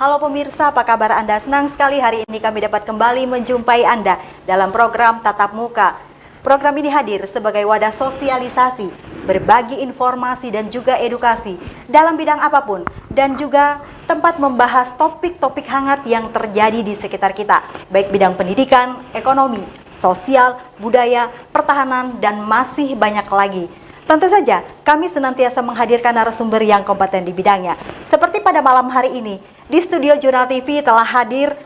Halo pemirsa, apa kabar Anda? Senang sekali hari ini kami dapat kembali menjumpai Anda dalam program Tatap Muka. Program ini hadir sebagai wadah sosialisasi, berbagi informasi dan juga edukasi dalam bidang apapun, dan juga tempat membahas topik-topik hangat yang terjadi di sekitar kita, baik bidang pendidikan, ekonomi, sosial, budaya, pertahanan, dan masih banyak lagi. Tentu saja, kami senantiasa menghadirkan narasumber yang kompeten di bidangnya. Seperti pada malam hari ini, di studio Jurnal TV telah hadir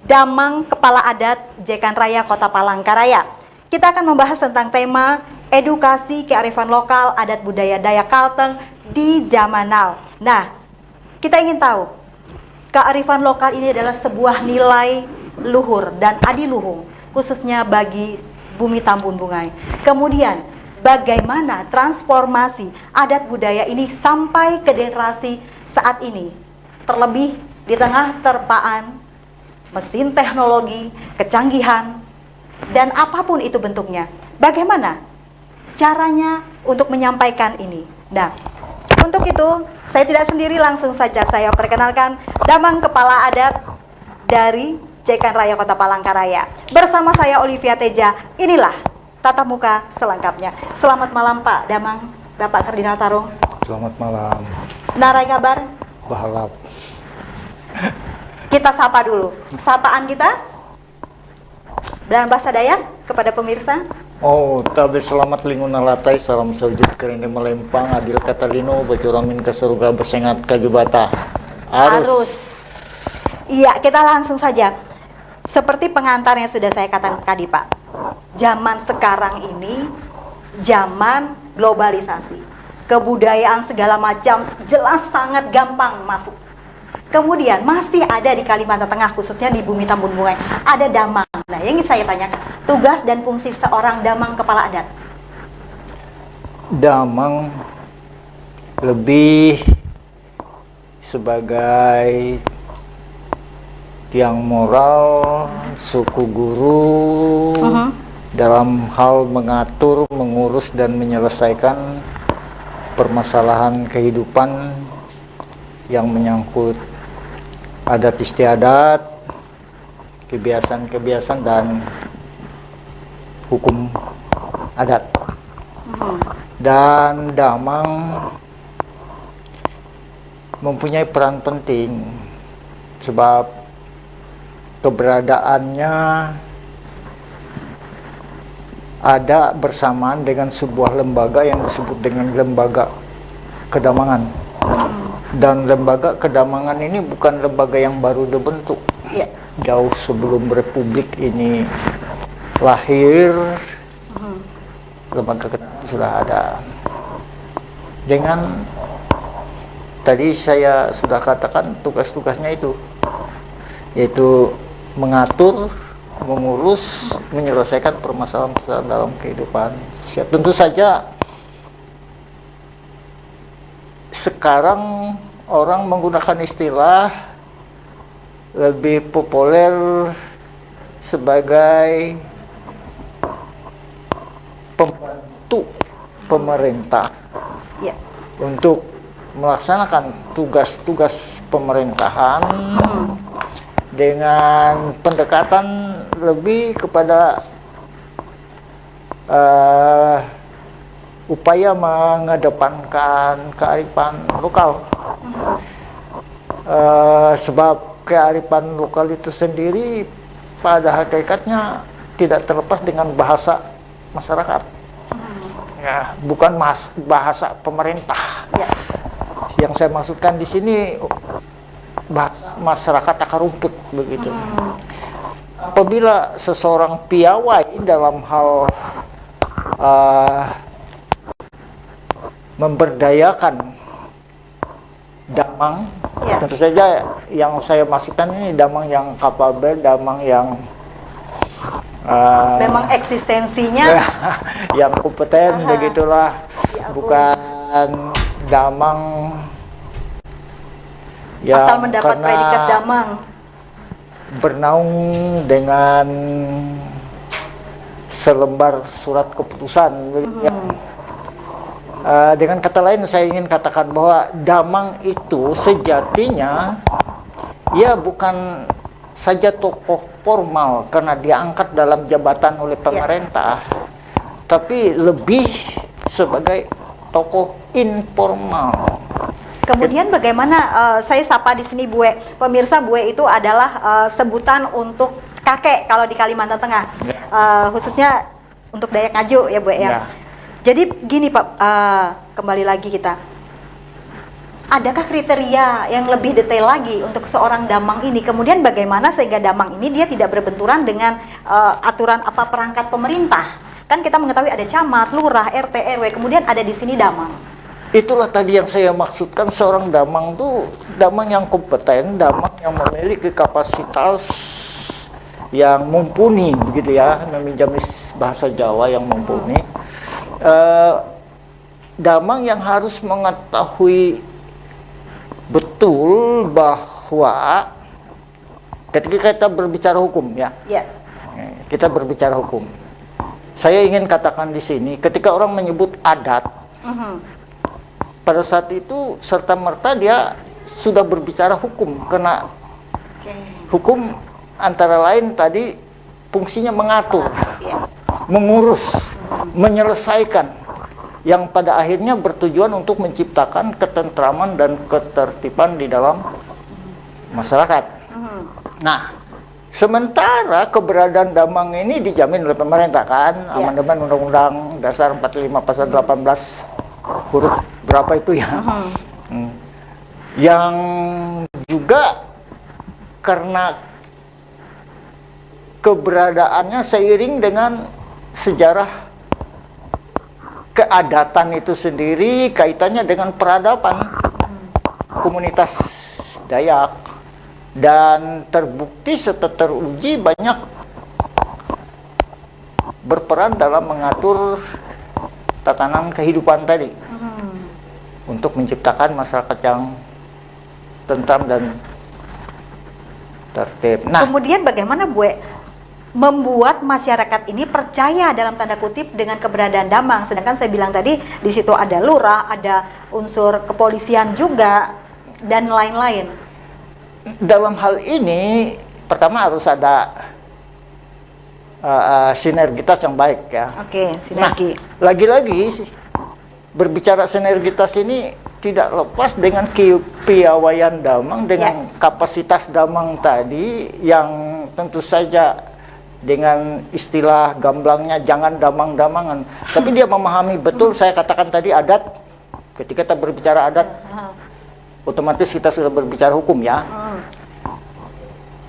Damang Kepala Adat Jekan Raya Kota Palangkaraya. Kita akan membahas tentang tema edukasi kearifan lokal adat budaya Dayak Kalteng di zaman now. Nah, kita ingin tahu, kearifan lokal ini adalah sebuah nilai luhur dan adiluhung, khususnya bagi bumi Tambun Bungai. Kemudian, bagaimana transformasi adat budaya ini sampai ke generasi saat ini, terlebih di tengah terpaan mesin teknologi, kecanggihan, dan apapun itu bentuknya. Bagaimana caranya untuk menyampaikan ini? Nah, untuk itu saya tidak sendiri, langsung saja saya perkenalkan Damang Kepala Adat dari Jekan Raya Kota Palangkaraya. Bersama saya Olivia Teja, inilah Tatap Muka selengkapnya. Selamat malam Pak Damang, Bapak Kardinal Tarung. Selamat malam. Narai kabar? Bahalap. Kita sapa dulu. Sapaan kita dalam bahasa Dayak kepada pemirsa. Oh, tabe selamat linguna latai, salam sewujud kerene melempang, adil katalino, bacuramin ke surga, besengat ke jubata. Arus. Iya, kita langsung saja. Seperti pengantar yang sudah saya katakan tadi Pak, zaman sekarang ini zaman globalisasi, kebudayaan segala macam jelas sangat gampang masuk. Kemudian masih ada di Kalimantan Tengah, khususnya di bumi Tambun Bungai, ada damang. Nah, yang ingin saya tanyakan, tugas dan fungsi seorang damang kepala adat. Damang lebih sebagai tiang moral, suku guru dalam hal mengatur, mengurus, dan menyelesaikan permasalahan kehidupan yang menyangkut adat istiadat, kebiasaan-kebiasaan, dan hukum adat. Dan damang mempunyai peran penting sebab keberadaannya ada bersamaan dengan sebuah lembaga yang disebut dengan lembaga kedamangan. Dan lembaga kedamangan ini bukan lembaga yang baru dibentuk. Ya. Jauh sebelum Republik ini lahir, lembaga kedamangan sudah ada. Dengan tadi saya sudah katakan tugas-tugasnya itu, yaitu mengatur, mengurus, menyelesaikan permasalahan dalam kehidupan. Tentu saja sekarang orang menggunakan istilah lebih populer sebagai pembantu pemerintah untuk melaksanakan tugas-tugas pemerintahan dengan pendekatan lebih kepada upaya mengedepankan kearifan lokal. Sebab kearifan lokal itu sendiri pada hakikatnya tidak terlepas dengan bahasa masyarakat. Ya, bukan bahasa pemerintah. Yang saya maksudkan di sini bahasa masyarakat akar rumput begitu. Apabila seseorang piawai dalam hal memberdayakan damang, tentu saja yang saya maksudkan ini damang yang kapabel, damang yang memang eksistensinya yang kompeten, begitulah. Bukan damang yang asal mendapat predikat damang, bernaung dengan selembar surat keputusan. Dengan kata lain, saya ingin katakan bahwa damang itu sejatinya Ia bukan saja tokoh formal karena diangkat dalam jabatan oleh pemerintah, tapi lebih sebagai tokoh informal. Kemudian bagaimana saya sapa di sini Bue, pemirsa, Bue itu adalah sebutan untuk kakek kalau di Kalimantan Tengah, khususnya untuk Dayak Ngaju ya Bue ya. Jadi gini Pak, kembali lagi kita, adakah kriteria yang lebih detail lagi untuk seorang damang ini? Kemudian bagaimana sehingga damang ini dia tidak berbenturan dengan aturan apa perangkat pemerintah? Kan kita mengetahui ada camat, lurah, RT, RW, kemudian ada di sini damang. Itulah tadi yang saya maksudkan, seorang damang tuh damang yang kompeten, damang yang memiliki kapasitas yang mumpuni, begitu ya, meminjam bahasa Jawa yang mumpuni. Damang yang harus mengetahui betul bahwa ketika kita berbicara hukum ya, kita berbicara hukum. Saya ingin katakan di sini, ketika orang menyebut adat, pada saat itu serta merta dia sudah berbicara hukum, karena hukum antara lain tadi fungsinya mengatur, mengurus, menyelesaikan, yang pada akhirnya bertujuan untuk menciptakan ketentraman dan ketertiban di dalam masyarakat. Nah, sementara keberadaan damang ini dijamin oleh pemerintah kan, amandemen Undang-Undang Dasar 45 Pasal 18 huruf berapa itu ya, yang juga karena keberadaannya seiring dengan sejarah keadatan itu sendiri, kaitannya dengan peradaban komunitas Dayak, dan terbukti serta teruji banyak berperan dalam mengatur tatanan kehidupan tadi, untuk menciptakan masyarakat yang tentram dan tertib. Nah, kemudian bagaimana Bue membuat masyarakat ini percaya dalam tanda kutip dengan keberadaan damang, sedangkan saya bilang tadi di situ ada lurah, ada unsur kepolisian juga dan lain-lain. Dalam hal ini pertama harus ada sinergitas yang baik ya. Oke, sinergi. Nah, lagi-lagi berbicara sinergitas ini tidak lepas dengan kepiawaian damang, dengan kapasitas damang tadi yang tentu saja dengan istilah gamblangnya jangan damang-damangan, tapi dia memahami betul. Saya katakan tadi adat, ketika kita berbicara adat otomatis kita sudah berbicara hukum ya.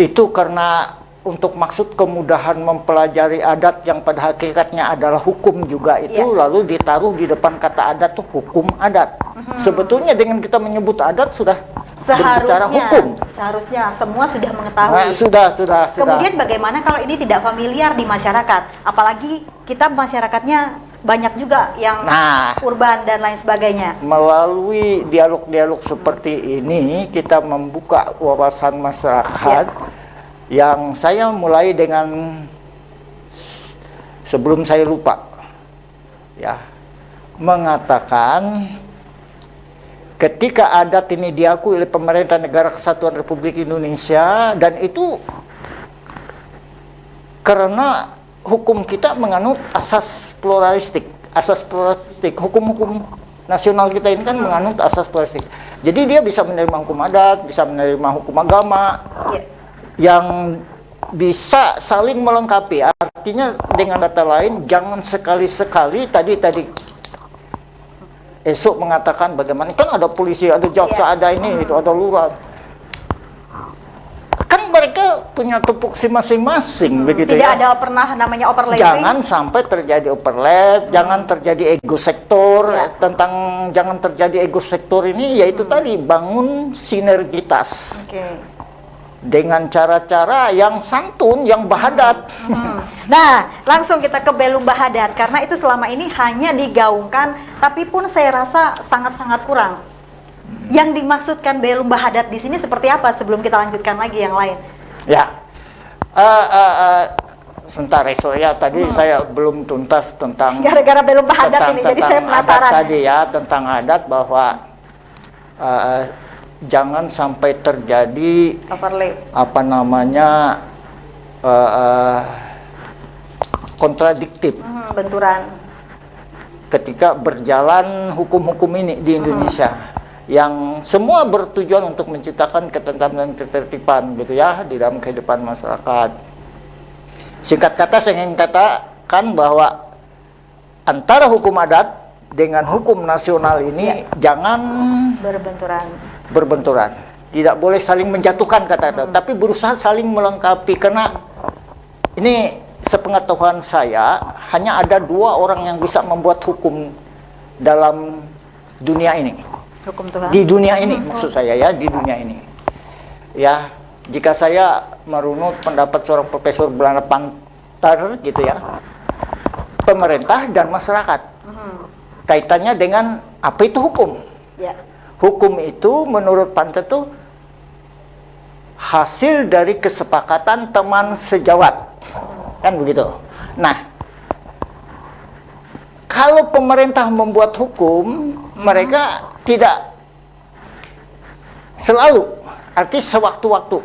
Itu karena untuk maksud kemudahan mempelajari adat yang pada hakikatnya adalah hukum juga itu, lalu ditaruh di depan kata adat tuh hukum adat. Sebetulnya dengan kita menyebut adat sudah berbicara hukum. Seharusnya semua sudah mengetahui. Nah, sudah. Kemudian bagaimana kalau ini tidak familiar di masyarakat? Apalagi kita masyarakatnya banyak juga yang urban dan lain sebagainya. Melalui dialog-dialog seperti ini kita membuka wawasan masyarakat. Yang saya mulai dengan, sebelum saya lupa ya, mengatakan ketika adat ini diakui oleh pemerintah Negara Kesatuan Republik Indonesia, dan itu karena hukum kita menganut asas pluralistik. Hukum-hukum nasional kita ini kan menganut asas pluralistik. Jadi dia bisa menerima hukum adat, bisa menerima hukum agama, yang bisa saling melengkapi. Artinya dengan kata lain, jangan sekali-sekali tadi esok mengatakan bagaimana, kan ada polisi, ada jaksa, ada ini, itu ada lurah. Kan mereka punya tupoksi masing-masing, begitu tidak ya. Tidak ada pernah namanya overlapping. Jangan sampai terjadi overlap, jangan terjadi ego sektor. Jangan terjadi ego sektor ini, yaitu tadi bangun sinergitas. Dengan cara-cara yang santun, yang bahadat. Nah, langsung kita ke belum bahadat, karena itu selama ini hanya digaungkan, tapi pun saya rasa sangat-sangat kurang. Yang dimaksudkan belum bahadat di sini seperti apa sebelum kita lanjutkan lagi yang lain? Ya, sebentar ya, tadi saya belum tuntas tentang gara-gara belum bahadat ini, jadi saya penasaran. Tadi ya, tentang adat, bahwa jangan sampai terjadi apa namanya kontradiktif, benturan ketika berjalan hukum-hukum ini di Indonesia, yang semua bertujuan untuk menciptakan ketentraman dan ketertiban gitu ya di dalam kehidupan masyarakat. Singkat kata, saya ingin katakan bahwa antara hukum adat dengan hukum nasional ini jangan berbenturan. Tidak boleh saling menjatuhkan kata-kata, tapi berusaha saling melengkapi. Karena ini sepengetahuan saya, hanya ada 2 orang yang bisa membuat hukum dalam dunia ini. Hukum Tuhan. Di dunia ini, maksud saya ya, di dunia ini. Ya, jika saya merunut pendapat seorang profesor Belanda Panter gitu ya, pemerintah dan masyarakat. Kaitannya dengan apa itu hukum? Ya. Hukum itu menurut Panter itu hasil dari kesepakatan teman sejawat, kan begitu. Nah, kalau pemerintah membuat hukum, mereka tidak selalu, artinya sewaktu-waktu,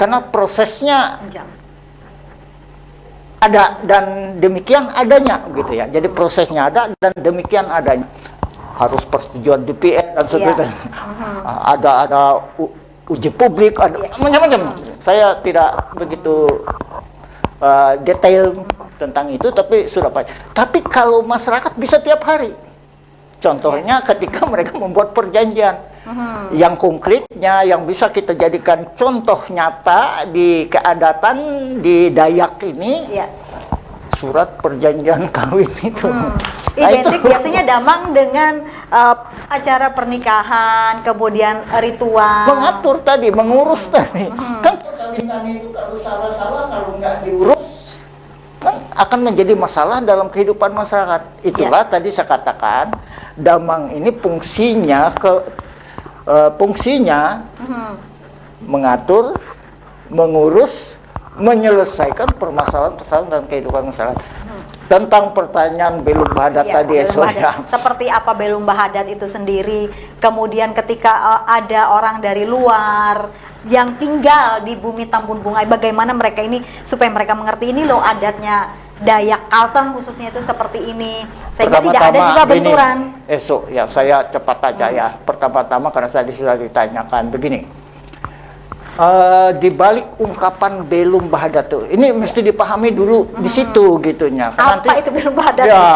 karena prosesnya ada dan demikian adanya gitu ya. Jadi prosesnya ada dan demikian adanya. Harus persetujuan DPR dan sebagainya. Ada uji publik, ada macam-macam. Saya tidak begitu detail tentang itu, tapi sudah pasti. Tapi kalau masyarakat bisa tiap hari. Contohnya ketika mereka membuat perjanjian yang konkretnya, yang bisa kita jadikan contoh nyata di keadatan di Dayak ini, surat perjanjian kawin itu. Identik itu biasanya Damang dengan acara pernikahan, kemudian ritual. Mengatur tadi, mengurus tadi. Kan perkawinan itu kalau salah-salah, kalau nggak diurus, kan akan menjadi masalah dalam kehidupan masyarakat. Itulah tadi saya katakan, Damang ini fungsinya mengatur, mengurus, menyelesaikan permasalahan-permasalahan dalam kehidupan masyarakat. Tentang pertanyaan belum bahadat tadi, seperti apa belum bahadat itu sendiri, kemudian ketika ada orang dari luar yang tinggal di bumi Tambun Bungai, bagaimana mereka ini supaya mereka mengerti ini loh adatnya Dayak Kalteng khususnya itu seperti ini, sehingga tidak ada juga benturan. Esok ya, saya cepat aja ya. Pertama-tama karena saya sudah ditanyakan begini, di balik ungkapan belum bahadat itu, ini mesti dipahami dulu di situ gitunya. Apa nanti, itu belum bahadat? Ya,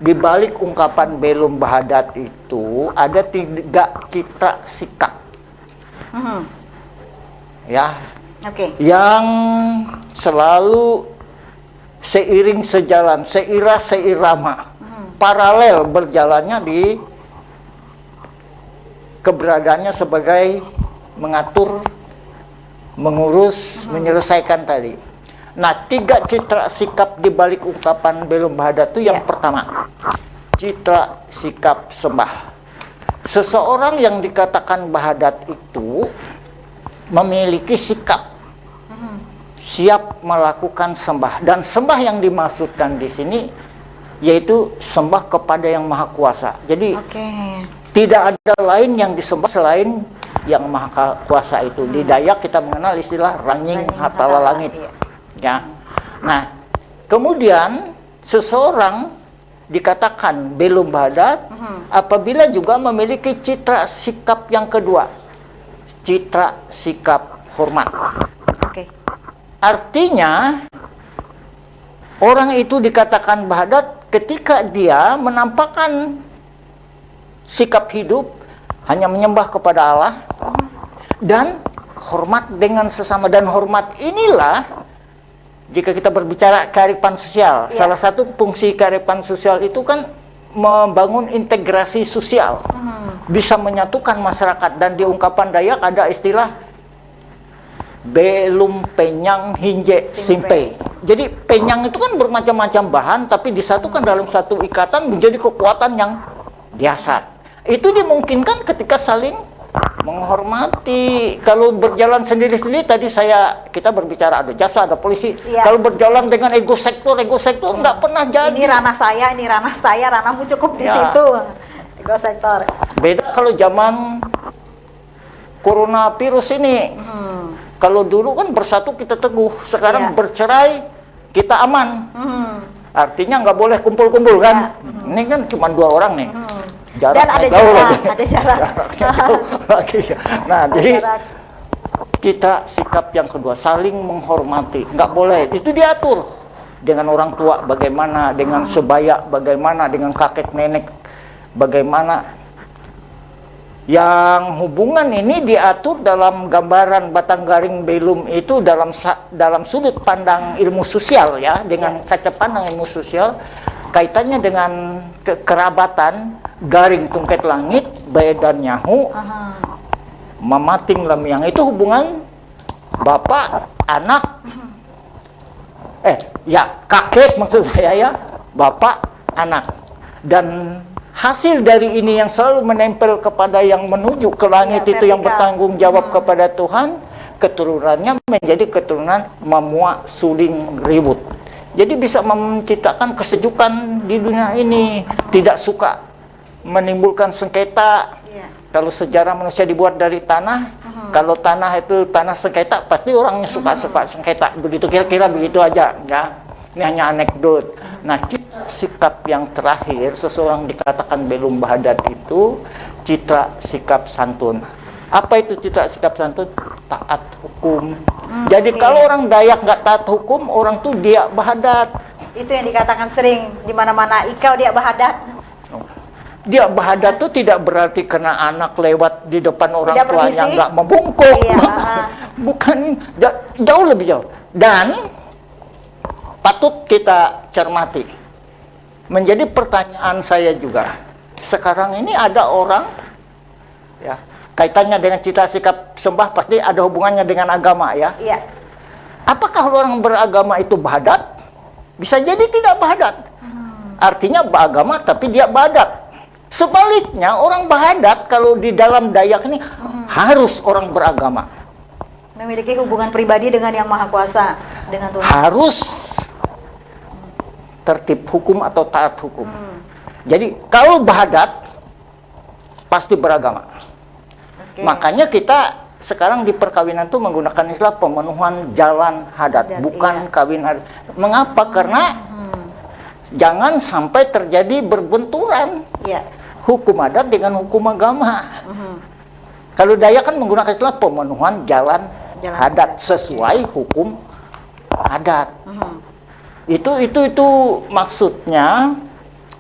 di balik ungkapan belum bahadat itu ada 3 citra sikap. Ya, yang selalu seiring sejalan, seirama, paralel berjalannya di keberadaannya sebagai mengatur, mengurus, menyelesaikan tadi. Nah, 3 citra sikap di balik ungkapan belum bahadat itu yang pertama, citra sikap sembah. Seseorang yang dikatakan bahadat itu memiliki sikap siap melakukan sembah, dan sembah yang dimaksudkan di sini yaitu sembah kepada yang maha kuasa. Jadi tidak ada lain yang disembah selain yang maha kuasa itu. Di Dayak kita mengenal istilah Ranying Hatala Langit. Ya. Nah, kemudian seseorang dikatakan belum bahadat apabila juga memiliki citra sikap yang kedua, citra sikap hormat. Artinya orang itu dikatakan bahadat ketika dia menampakkan sikap hidup hanya menyembah kepada Allah dan hormat dengan sesama. Dan hormat inilah, jika kita berbicara kearifan sosial, salah satu fungsi kearifan sosial itu kan membangun integrasi sosial, bisa menyatukan masyarakat. Dan di ungkapan Dayak ada istilah belum penyang hinje simpe. Jadi penyang itu kan bermacam-macam bahan, tapi disatukan dalam satu ikatan menjadi kekuatan yang dahsyat. Itu dimungkinkan ketika saling menghormati. Kalau berjalan sendiri-sendiri, tadi kita berbicara ada jasa, ada polisi. Kalau berjalan dengan ego sektor nggak pernah jadi. Ini ranah saya, ranahmu cukup di situ. Ego sektor. Beda kalau zaman coronavirus ini. Kalau dulu kan bersatu kita teguh, sekarang bercerai kita aman. Artinya nggak boleh kumpul-kumpul kan? Ini kan cuma 2 orang nih. Dan ada jarak, ada jarak. Jauh lagi. Nah, jadi kita sikap yang kedua, saling menghormati. Nggak boleh, itu diatur. Dengan orang tua bagaimana, dengan sebaya bagaimana, dengan kakek nenek bagaimana. Yang hubungan ini diatur dalam gambaran Batang Garing Belum itu dalam sudut pandang ilmu sosial ya, dengan kaca pandang ilmu sosial, kaitannya dengan kekerabatan, garing tungket langit, baedan nyahu, mamating lemiang, itu hubungan bapak, anak, kakek maksud saya ya, bapak, anak. Dan hasil dari ini yang selalu menempel kepada yang menuju ke langit itu yang bertanggung jawab kepada Tuhan, keturunannya menjadi keturunan memuak suling ribut. Jadi bisa menciptakan kesejukan di dunia ini, tidak suka menimbulkan sengketa. Kalau sejarah manusia dibuat dari tanah, kalau tanah itu tanah sengketa, pasti orangnya suka sengketa. Begitu, kira-kira begitu aja, ya. Ini hanya anekdot. Nah, sikap yang terakhir, seseorang dikatakan belum bahadat itu citra sikap santun. Apa itu citra sikap santun? Taat hukum. Jadi kalau orang Dayak nggak taat hukum, orang tuh dia bahadat. Itu yang dikatakan sering di mana-mana, ikau dia bahadat. Dia bahadat tuh tidak berarti karena anak lewat di depan orang tidak tuanya permisi, nggak membungkuk. Bukan, jauh lebih jauh. Dan patut kita cermati. Menjadi pertanyaan saya juga. Sekarang ini ada orang, ya, kaitannya dengan cita sikap sembah pasti ada hubungannya dengan agama ya. Apakah orang beragama itu bahadat? Bisa jadi tidak bahadat. Artinya beragama tapi dia bahadat. Sebaliknya orang bahadat kalau di dalam Dayak ini harus orang beragama. Memiliki hubungan pribadi dengan Yang Maha Kuasa, dengan Tuhan. Harus tertib hukum atau taat hukum. Jadi kalau bahadat pasti beragama. Makanya kita sekarang di perkawinan itu menggunakan istilah pemenuhan jalan hadat, bukan kawin adat. Mengapa? Karena jangan sampai terjadi berbenturan hukum adat dengan hukum agama. Kalau Dayak kan menggunakan istilah pemenuhan jalan hadat sesuai hukum adat. Itu maksudnya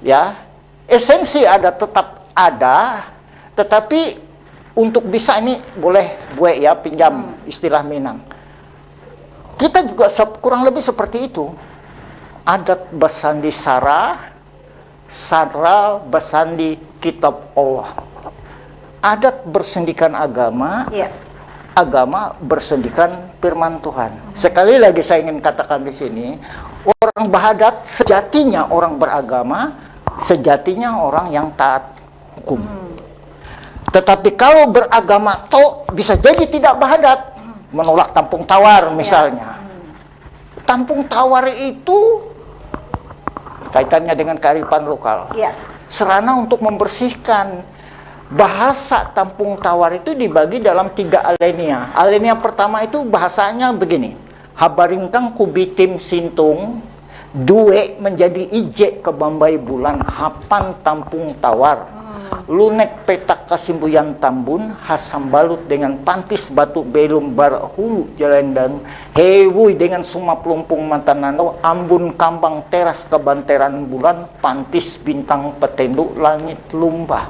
ya, esensi adat tetap ada, tetapi untuk bisa ini boleh gue ya pinjam istilah Minang. Kita juga kurang lebih seperti itu. Adat basandi sara, sara basandi kitab Allah. Adat bersendikan agama, agama bersendikan firman Tuhan. Sekali lagi saya ingin katakan di sini, orang bahadat sejatinya orang beragama, sejatinya orang yang taat hukum. Tetapi kalau beragama toh bisa jadi tidak bahadat, menolak tampung tawar misalnya. Tampung tawar itu kaitannya dengan kearifan lokal. Sarana untuk membersihkan. Bahasa tampung tawar itu dibagi dalam 3 alenia. Alenia pertama itu bahasanya begini. Habaringkang kubitim sintung, due menjadi ije ke Bambai bulan, hapan tampung tawar. Lunek petak kasimbuyan tambun, hasam balut dengan pantis batu belum barhulu jalan dan hewui dengan suma pelumpung mantanano, ambun kambang teras kebanteran bulan, pantis bintang petenduk langit lumbah.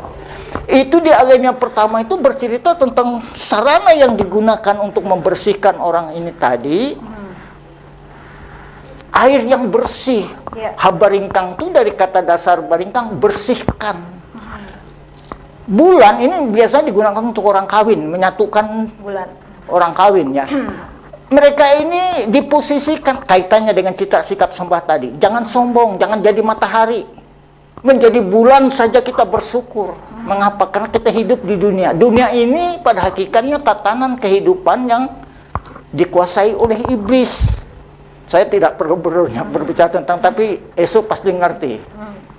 Itu di alenia pertama itu bercerita tentang sarana yang digunakan untuk membersihkan orang ini tadi. Air yang bersih. Habaringkang itu dari kata dasar baringkang, bersihkan. Bulan ini biasa digunakan untuk orang kawin, menyatukan bulan. Orang kawin ya. Mereka ini diposisikan kaitannya dengan cita sikap sembah tadi. Jangan sombong, jangan jadi matahari. Menjadi bulan saja kita bersyukur. Mengapa? Karena kita hidup di dunia. Dunia ini pada hakikatnya tatanan kehidupan yang dikuasai oleh iblis. Saya tidak perlu berbicara tentang, tapi esok pasti ngerti.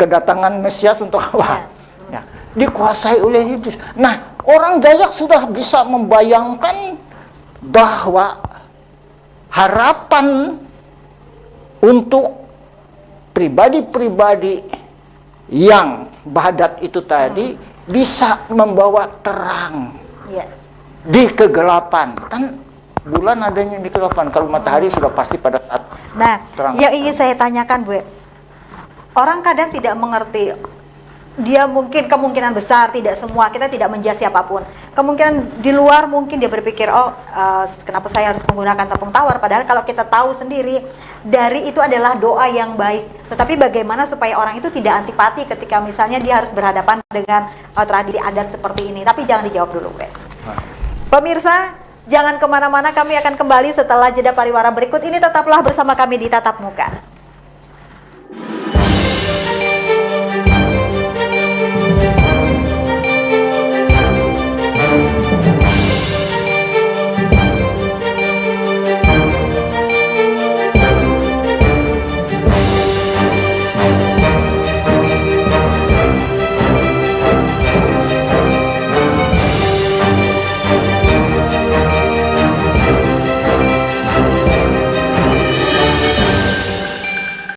Kedatangan Mesias untuk apa? Ya, dikuasai oleh iblis. Nah, Orang Dayak sudah bisa membayangkan bahwa harapan untuk pribadi-pribadi yang bahadat itu tadi bisa membawa terang di kegelapan. Kan bulan adanya di kegelapan, kalau matahari sudah pasti pada saat terang. Yang ingin saya tanyakan, Bu, orang kadang tidak mengerti. Dia mungkin kemungkinan besar, tidak semua, kita tidak menjudge siapapun. Kemungkinan di luar mungkin dia berpikir, kenapa saya harus menggunakan tepung tawar? Padahal kalau kita tahu sendiri, dari itu adalah doa yang baik. Tetapi bagaimana supaya orang itu tidak antipati ketika misalnya dia harus berhadapan dengan tradisi adat seperti ini? Tapi jangan dijawab dulu, Pak. Pemirsa, jangan kemana-mana, kami akan kembali setelah jeda pariwara berikut ini. Tetaplah bersama kami di Tatap Muka.